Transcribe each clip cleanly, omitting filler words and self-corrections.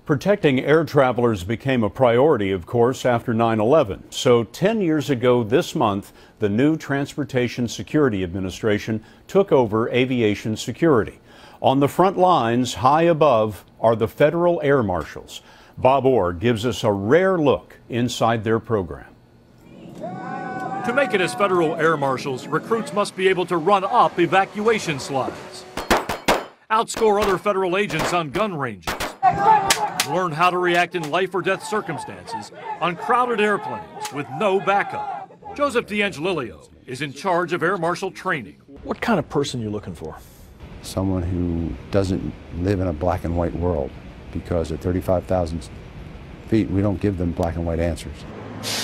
Protecting air travelers became a priority, of course, after 9/11. So 10 years ago this month, the new Transportation Security Administration took over aviation security. On the front lines, high above, are the Federal Air Marshals. Bob Orr gives us a rare look inside their program. To make it as Federal Air Marshals, recruits must be able to run up evacuation slides, outscore other federal agents on gun ranges, learn how to react in life or death circumstances on crowded airplanes with no backup. Joseph D'Angelilio is in charge of Air Marshal training. What kind of person are you looking for? Someone who doesn't live in a black and white world, because at 35,000 feet, we don't give them black and white answers.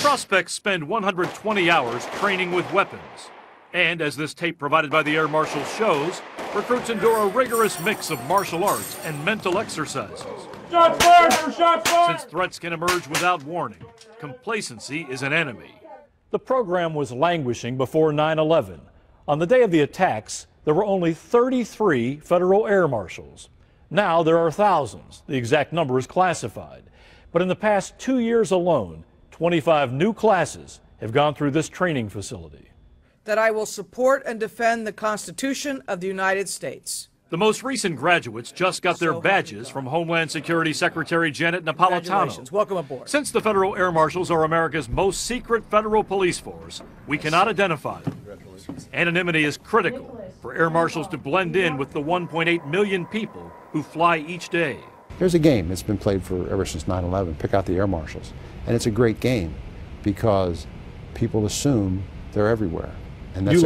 Prospects spend 120 hours training with weapons. And as this tape provided by the Air Marshal shows, recruits endure a rigorous mix of martial arts and mental exercises. Shots fired! Shots fired! Since threats can emerge without warning, complacency is an enemy. The program was languishing before 9/11. On the day of the attacks, there were only 33 Federal Air Marshals. Now there are thousands. The exact number is classified. But in the past 2 years alone, 25 new classes have gone through this training facility. That I will support and defend the Constitution of the United States. The most recent graduates just got their badges from Homeland Security Secretary Janet Napolitano. Welcome aboard. Since the Federal Air Marshals are America's most secret federal police force, we cannot identify them. Anonymity is critical for Air Marshals to blend in with the 1.8 million people who fly each day. There's a game that's been played for ever since 9/11, pick out the Air Marshals. And it's a great game because people assume they're everywhere. And that's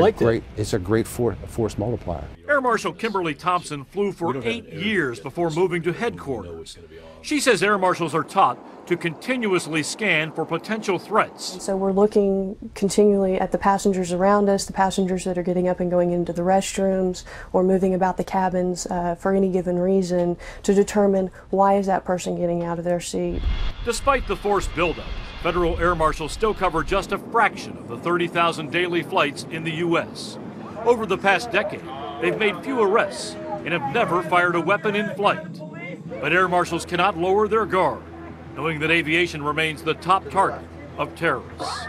it's a great force multiplier. Air Marshal Kimberly Thompson flew for 8 years before moving to headquarters. She says Air Marshals are taught to continuously scan for potential threats. So we're looking continually at the passengers around us, the passengers that are getting up and going into the restrooms or moving about the cabins for any given reason to determine why is that person getting out of their seat. Despite the force buildup, Federal Air Marshals still cover just a fraction of the 30,000 daily flights in the U.S. Over the past decade, they've made few arrests and have never fired a weapon in flight. But Air Marshals cannot lower their guard, knowing that aviation remains the top target of terrorists.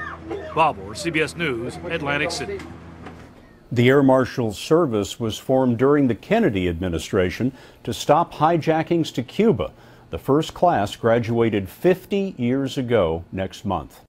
Bob Orr, CBS News, Atlantic City. The Air Marshal Service was formed during the Kennedy administration to stop hijackings to Cuba. The first class graduated 50 years ago next month.